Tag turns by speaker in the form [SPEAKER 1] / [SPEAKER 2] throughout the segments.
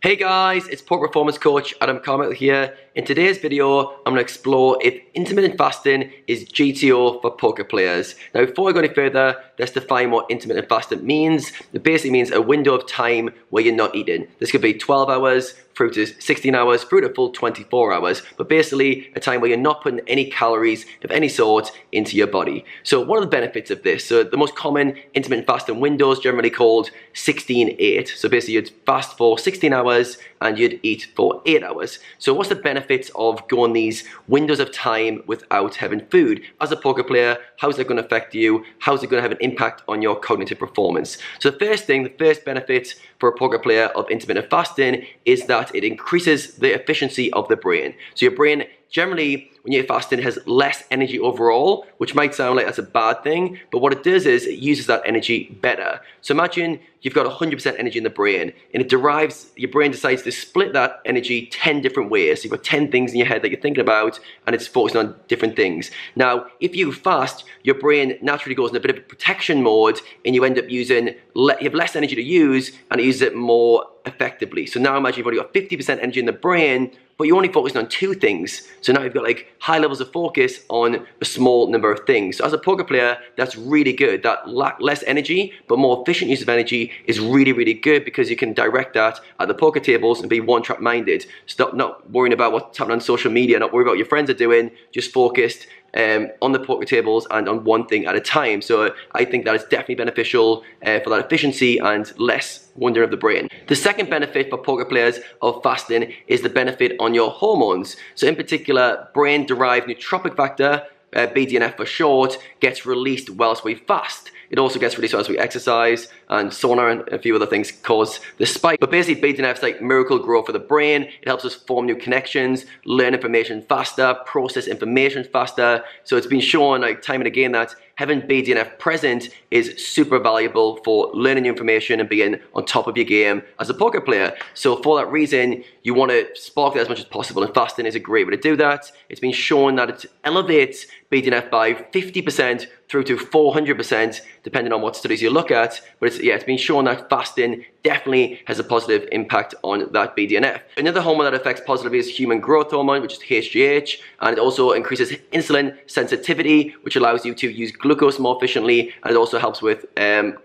[SPEAKER 1] Hey guys, it's Port Performance Coach Adam Carmichael here. In today's video, I'm going to explore if intermittent fasting is GTO for poker players. Now before I go any further, let's define what intermittent fasting means. It basically means a window of time where you're not eating. This could be 12 hours, through to 16 hours, through to full 24 hours, but basically a time where you're not putting any calories of any sort into your body. So what are the benefits of this? So the most common intermittent fasting windows generally called 16-8. So basically you'd fast for 16 hours and you'd eat for 8 hours. So what's the benefits of going these windows of time without having food? As a poker player, how's that going to affect you? How's it going to have an impact on your cognitive performance? So the first benefit for a poker player of intermittent fasting is that it increases the efficiency of the brain. So your brain generally, when you're fasting, has less energy overall, which might sound like that's a bad thing, but what it does is it uses that energy better. So imagine you've got 100% energy in the brain, and your brain decides to split that energy 10 different ways. So you've got 10 things in your head that you're thinking about, and it's focusing on different things. Now, if you fast, your brain naturally goes in a bit of a protection mode, and you end up you have less energy to use, and it uses it more effectively. So now imagine you've only got 50% energy in the brain, but you're only focusing on 2 things. So now you've got like high levels of focus on a small number of things. So as a poker player, that's really good. That less energy, but more efficient use of energy is really, really good because you can direct that at the poker tables and be one-track minded. Stop not worrying about what's happening on social media, not worry about what your friends are doing, just focused on the poker tables and on one thing at a time. So I think that is definitely beneficial for that efficiency and less wandering of the brain. The second benefit for poker players of fasting is the benefit on your hormones. So in particular, brain-derived nootropic factor, BDNF for short, gets released whilst we fast. It also gets released as we exercise, and sauna and a few other things cause the spike. But basically BDNF is like miracle grow for the brain. It helps us form new connections, learn information faster, process information faster. So it's been shown like time and again that having BDNF present is super valuable for learning new information and being on top of your game as a poker player. So for that reason, you want to spark that as much as possible, and fasting is a great way to do that. It's been shown that it elevates BDNF by 50% through to 400%, depending on what studies you look at. But it's been shown that fasting definitely has a positive impact on that BDNF. Another hormone that affects positively is human growth hormone, which is HGH, and it also increases insulin sensitivity, which allows you to use glucose more efficiently, and it also helps with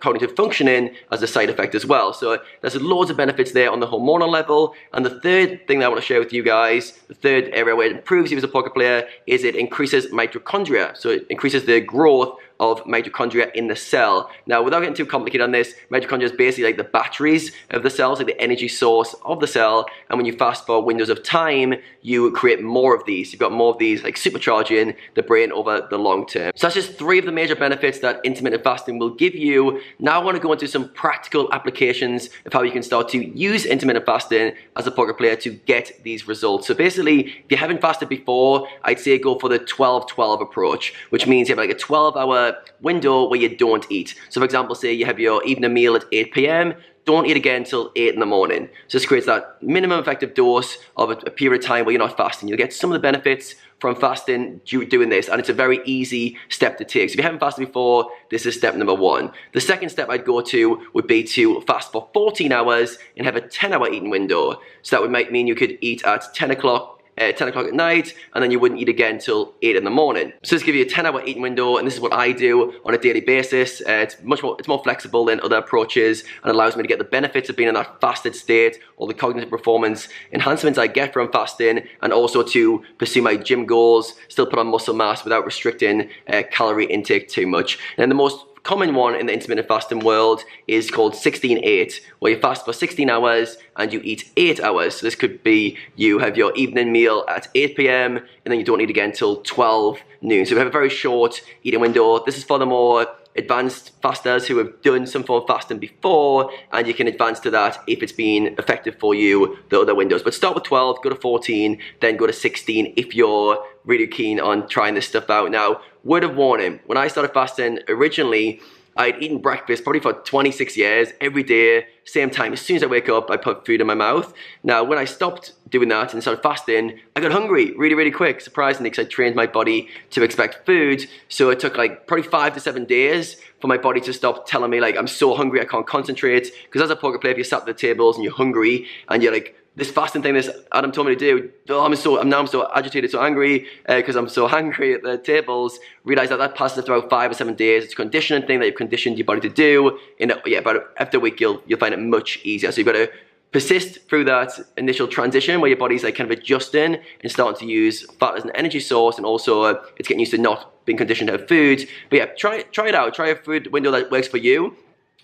[SPEAKER 1] cognitive functioning as a side effect as well. So there's loads of benefits there on the hormonal level. And the third thing that I want to share with you guys, the third area where it improves you as a poker player, is it increases mitochondria. So it increases the growth of mitochondria in the cell. Now, without getting too complicated on this, mitochondria is basically like the batteries of the cells, like the energy source of the cell. And when you fast for windows of time, you create more of these. You've got more of these, like supercharging the brain over the long term. So that's just 3 of the major benefits that intermittent fasting will give you. Now I want to go into some practical applications of how you can start to use intermittent fasting as a poker player to get these results. So basically, if you haven't fasted before, I'd say go for the 12-12 approach, which means you have like a 12-hour window where you don't eat. So for example, say you have your evening meal at 8 p.m, don't eat again until 8 in the morning. So this creates that minimum effective dose of a period of time where you're not fasting. You'll get some of the benefits from fasting doing this, and it's a very easy step to take. So if you haven't fasted before, this is step number 1. The second step I'd go to would be to fast for 14 hours and have a 10-hour eating window. So that might mean you could eat at 10 o'clock at night, and then you wouldn't eat again till 8 in the morning. So this gives you a 10-hour eating window, and this is what I do on a daily basis. It's more flexible than other approaches, and allows me to get the benefits of being in that fasted state, all the cognitive performance enhancements I get from fasting, and also to pursue my gym goals, still put on muscle mass without restricting calorie intake too much. And the most common one in the intermittent fasting world is called 16-8, where you fast for 16 hours and you eat 8 hours. So this could be you have your evening meal at 8 p.m. and then you don't eat again till 12 noon. So we have a very short eating window. This is for the more advanced fasters who have done some form of fasting before, and you can advance to that if it's been effective for you, the other windows. But start with 12, go to 14, then go to 16 if you're really keen on trying this stuff out. Now, word of warning, when I started fasting originally, I'd eaten breakfast probably for 26 years, every day, same time. As soon as I wake up, I put food in my mouth. Now, when I stopped doing that and started fasting, I got hungry really, really quick, surprisingly, because I trained my body to expect food. So it took like probably 5 to 7 days for my body to stop telling me like, I'm so hungry, I can't concentrate. Because as a poker player, if you're sat at the tables and you're hungry and you're like, this fasting thing, this Adam told me to do, oh, I'm so agitated, so angry, because I'm so hungry at the tables. Realize that passes after about 5 or 7 days. It's a conditioning thing that you've conditioned your body to do. About after a week, you'll find it much easier. So you've got to persist through that initial transition where your body's like kind of adjusting and starting to use fat as an energy source, and also it's getting used to not being conditioned to have food. But yeah, try it out. Try a food window that works for you.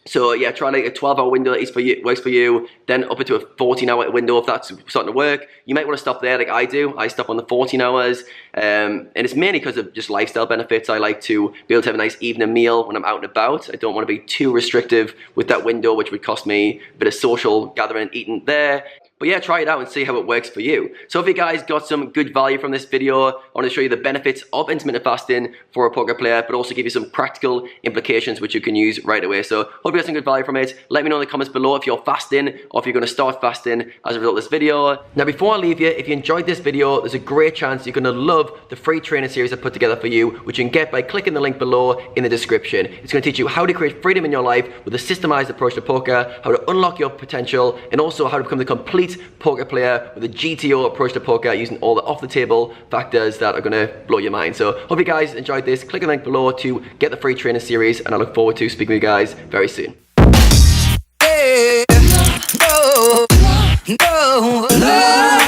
[SPEAKER 1] So yeah, try like a 12-hour window that works for you, then up into a 14-hour window if that's starting to work. You might want to stop there like I do. I stop on the 14 hours, and it's mainly because of just lifestyle benefits. I like to be able to have a nice evening meal when I'm out and about. I don't want to be too restrictive with that window, which would cost me a bit of social gathering and eating there. But yeah, try it out and see how it works for you. So if you guys got some good value from this video, I want to show you the benefits of intermittent fasting for a poker player, but also give you some practical implications which you can use right away. So hope you got some good value from it. Let me know in the comments below if you're fasting or if you're going to start fasting as a result of this video. Now before I leave you, if you enjoyed this video, there's a great chance you're going to love the free training series I put together for you, which you can get by clicking the link below in the description. It's going to teach you how to create freedom in your life with a systemized approach to poker, how to unlock your potential, and also how to become the complete poker player with a GTO approach to poker using all the off-the-table factors that are going to blow your mind. So hope you guys enjoyed this. Click the link below to get the free training series, and I look forward to speaking with you guys very soon.
[SPEAKER 2] No.